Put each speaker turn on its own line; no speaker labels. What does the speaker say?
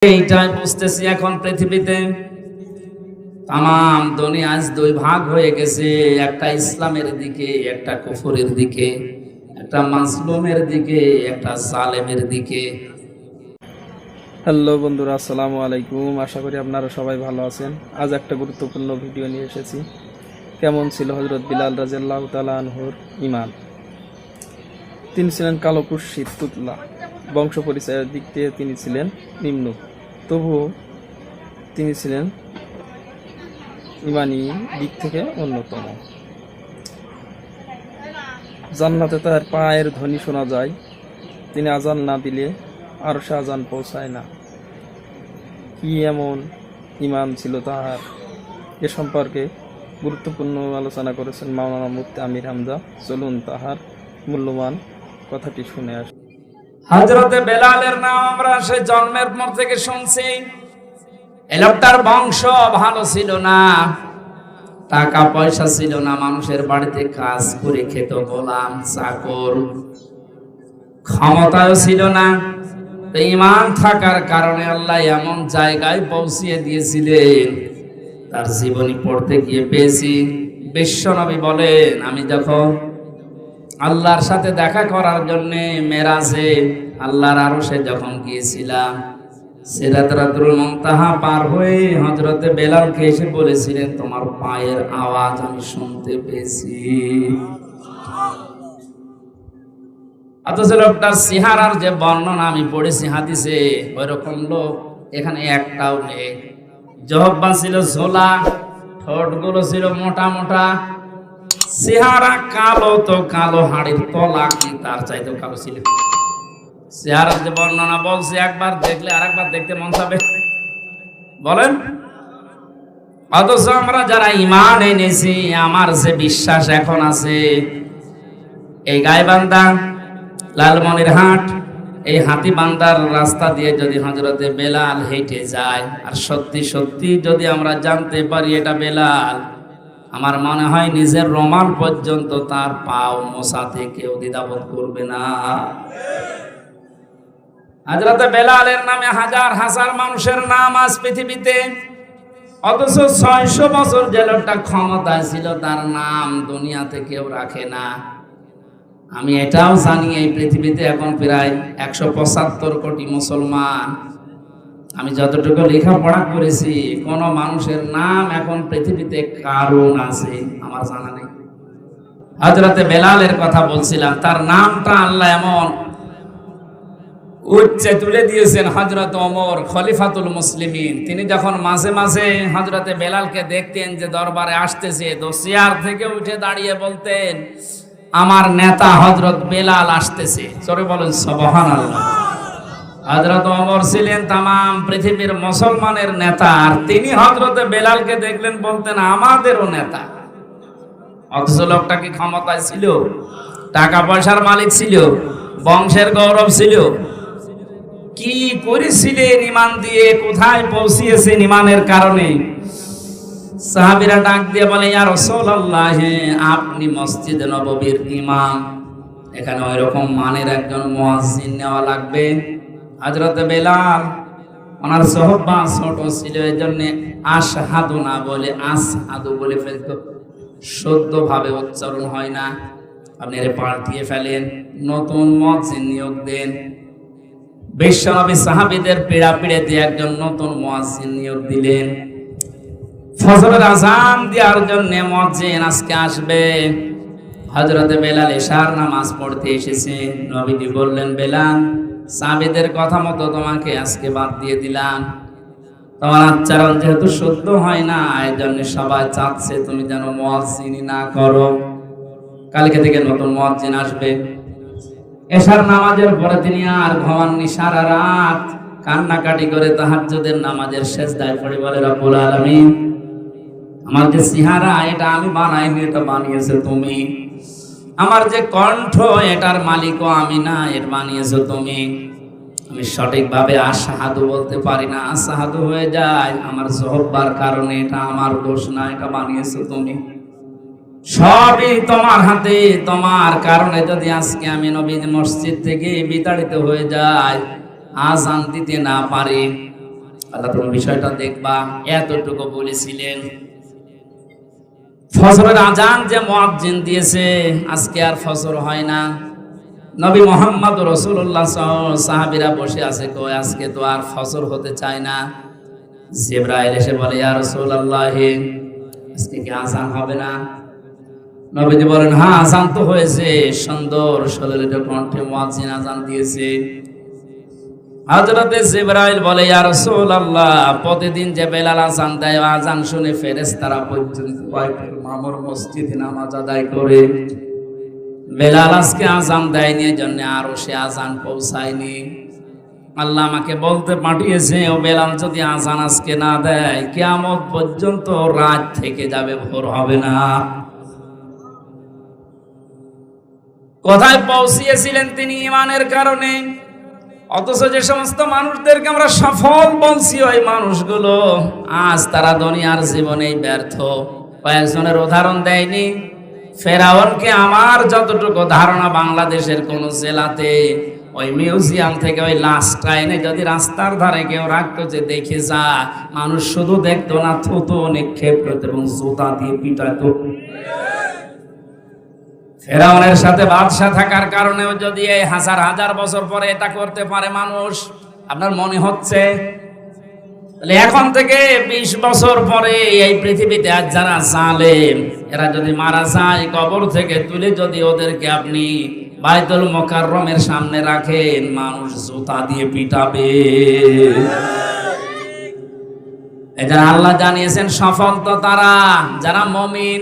এইটাই বুঝতেছি এখন পৃথিবীতে তাম দুনিয়া আজ দুই ভাগ হয়ে গেছে, একটা ইসলামের দিকে, একটা কুফরের দিকে, একটা মাজলুমের দিকে, একটা জালেমের দিকে।
হ্যালো বন্ধুরা, আসসালামু আলাইকুম। আশা করি আপনারা সবাই ভালো আছেন। আজ একটা গুরুত্বপূর্ণ ভিডিও নিয়ে এসেছি। কেমন ছিল হযরত বিলাল রাদিয়াল্লাহু তাআলা আনহুর ঈমান? তিনি ছিলেন কালো কুৎসিত তুতলা, বংশ পরিচয়ের দিক দিয়ে তিনি ছিলেন নিম্ন, তবুও তিনি ছিলেন ঈমানি দিক থেকে অন্যতম। জান্নাতে তার পায়ের ধ্বনি শোনা যায়, তিনি আজান না দিলে আরশে আজান পৌঁছায় না। কি এমন ঈমান ছিল তাহার, এ সম্পর্কে গুরুত্বপূর্ণ আলোচনা করেছেন মাওলানা মুফতি আমির হামজা। চলুন তাহার মূল্যবান কথাটি শুনে আসি।
হযরতে বেলালের নাম আমরা সে জন্মের পর থেকে শুনছি। এই লোকটার বংশ ভালো ছিল না, টাকা পয়সা ছিল না, মানুষের বাড়িতে কাজ করে খেত, গোলাম চাকর, ক্ষমতাও ছিল না। ঈমান থাকার কারণে আল্লাহ এমন জায়গায় পৌঁছিয়ে দিয়েছিলেন, তার জীবনী পড়তে গিয়ে পেয়েছি। বিশ্বনবী বলেন, আমি যখন আল্লাহর সাথে দেখা করার জন্য মেরাজে আল্লাহর আরশে যখন গিয়েছিলাম, সিদরাতুল মুনতাহা পার হয়ে হযরতে বেলালকে এসে বলেছিলেন, তোমার পায়ের আওয়াজ আমি শুনতে পেয়েছি। অথচ লোকটার চেহারার যে বর্ণনা আমি পড়েছি হাদিসে, ওইরকম লোক এখানে একটাও নেই। জহব্বা ছিল ঝোলা, ঠোঁটগুলো ছিল মোটা মোটা, চেহারা কালো তো কালো, হাড়ির তলা কি তার চাইতেও কালো ছিল। চেহারার যে বর্ণনা বলছে, একবার দেখলে আরেকবার দেখতে মন চাবে, বলেন। অথচ আমরা যারা ঈমান এনেছি, আমার যে বিশ্বাস এখন আছে, এই গাইবান্ধা লালমনিরহাট এই হাতিবান্ধার রাস্তা দিয়ে যদি হযরতে বেলাল হেঁটে যায়, আর সত্যি সত্যি যদি আমরা জানতে পারি এটা বেলাল, আমার মনে হয় নিজের রোমাল পর্যন্ত তার পাও মোছাতে কেউ দ্বিধাবোধ করবে না। হযরতে বেলালের নামে হাজার হাজার মানুষের নাম আজ পৃথিবীতে, অথচ 600 বছর যে লোকটা ক্ষমতায় ছিল তার নাম দুনিয়াতে কেউ রাখে না। আমি এটাও জানি এই পৃথিবীতে এখন প্রায় 175 কোটি মুসলমান। আমি যতটুকু লেখাপড়া করেছি, কোন মানুষের নাম এখন পৃথিবীতে কারণ আছে আমার জানা নেই। হযরতে বেলালের কথা বলছিলাম, তার নামটা আল্লাহ এমন উচ্চে তুলে দিয়েছেন। হযরত ওমর খলিফাতুল মুসলিমিন, তিনি যখন মাঝে মাঝে হযরতে বেলালকে দেখতেন যে দরবারে আসতেছে, তো চেয়ার থেকে উঠে দাঁড়িয়ে বলতেন, আমার নেতা হযরত বেলাল আসতেছে। সরে বলেন সুবহানাল্লাহ। হযরত ওমর ছিলেন তামাম পৃথিবীর মুসলমানের নেতা, আর তিনি হযরতে বেলালকে দেখলেন, বলতেন আমাদেরও নেতা। অথচ লোকটা কি ক্ষমতায় ছিল, টাকা পয়সার মালিক ছিল, বংশের গৌরব ছিল? কি করেছিলেন ঈমান দিয়ে, কোথায় পৌঁছিয়েছেন ঈমানের কারণে? সাহাবীরা ডাক দিয়ে বলে, ইয়া রাসূলুল্লাহ, আপনি মসজিদে নববীর ইমাম, এখানে ওইরকম মানের একজন মুয়াজ্জিন নেওয়া লাগবে। হযরতে বেলাল, ওনার সোহবা ছোট ছিল, এজন্য আশহাদু না বলে আসহাদু বলে ফেলতো, শুদ্ধভাবে উচ্চারণ হয় না। আপনি এর পাল্টিয়ে ফেলেন, নতুন মুয়াজ্জিন নিয়োগ দেন। বিশ্বনবী সাহাবীদের পীড়াপিড়ে দিয়ে একজন নতুন মুয়াজ্জিন নিয়োগ দিলেন। ফজরের আযান দেওয়ার জন্য মুয়াজ্জিন আজকে আসবে। হযরতে বেলাল ইশার নামাজ পড়তে এসেছে। নবীজি বললেন, বেলাল, সাহাবীদের কথা মতো তোমাকে আজকে বাদ দিয়ে দিলাম, তোমার আচরণ যেহেতু শুদ্ধ হয় না, এজন্য সবাই চাচ্ছে তুমি যেন মুয়াজ্জিনি না করো। কালকে থেকে নতুন মুয়াজ্জিন আসবে। এশার নামাজের পরে তিনি আর ঘুমাননি, সারা রাত কান্নাকাটি করে তাহাজ্জুদের নামাজের সিজদায় পড়ে বলে, রব্বুল আলামিন, আমার যে চেহারা এটা আমি বানাইনি, এটা বানিয়েছো তুমি। আমার যে কণ্ঠ, এটার মালিকও আমি না, এর বানিয়েছো তুমি। আমি সঠিকভাবে আশহাদু বলতে পারি না, আশহাদু হয়ে যায় আমার জহব্বার কারণে, এটা আমার দোষ না, এটা বানিয়েছো তুমি। সবই তোমার হাতে, তোমার কারণে যদি আজকে আমি নবী মসজিদ থেকে বিতাড়িত হয়ে যাই, আজান দিতে না পারি, আল্লাহ তুমি বিষয়টা দেখবা, এতটুকু বলেছিলেন। ফজরের আজান যে মুয়াজ্জিন দিয়েছে, আজকে আর ফজর হয় না। নবী মুহাম্মদ রাসূলুল্লাহ সাহাবীরা বসে আছে, কই আজকে তো আর ফজর হতে চায় না। জিবরাইল এসে বলে, ইয়া রাসূলুল্লাহ, আজকে কি আজান হবে না? নবীজি বলেন, হ্যাঁ আজান তো হয়েছে, সুন্দর সলিল কণ্ঠে মুয়াজ্জিন আজান দিয়েছে। হযরতে জিবরাইল বলে, ইয়া রাসূলুল্লাহ, প্রতিদিন যে বেলাল আজান দেয়, আজান শুনে ফেরেশতারা পর্যন্ত বাইতুল মামুর মসজিদে নামাজ আদায় করে। বেলাল আজকে আজান দেয়নি, এজন্য আরো সে আজান পৌঁছায়নি। আল্লাহ আমাকে বলতে পাঠিয়েছে, ও বেলাল যদি আজান আজকে না দেয়, কিয়ামত পর্যন্ত রাত থেকে যাবে, ভোর হবে না। কোথায় পৌঁছিয়েছিলেন তিনি ঈমানের কারণে? অথচ যে সমস্ত মানুষদেরকে আমরা সফল বলছি, ওই মানুষগুলো আজ তারা দুনিয়ার জীবনেই ব্যর্থ। কয়েকজনের উদাহরণ দেয়নি? ফেরাউনকে আমার যতটুকু ধারণা, বাংলাদেশের কোন জেলাতে ওই মিউজিয়াম থেকে ওই লাশটা এনে যদি রাস্তার ধারে কেউ রাখতো, যে দেখে যা, মানুষ শুধু দেখতো না, থুতু নিক্ষেপ করতো এবং জুতা দিয়ে পিটাতো। ফেরাউনের সাথে বাদশা থাকার কারণেও যদি এই হাজার হাজার বছর পরে এটা করতে পারে মানুষ, আপনার মনে হচ্ছে? তাহলে এখন থেকে 20 বছর পরে এই পৃথিবীতে আজ যারা জালেম, এরা যদি মারা যায়, কবর থেকে তুলে যদি ওদেরকে আপনি বাইতুল মুকাররমের সামনে রাখেন, মানুষ জুতা দিয়ে পিটাবে। এটা আল্লাহ জানিয়েছেন, সফল তো তারা যারা মুমিন।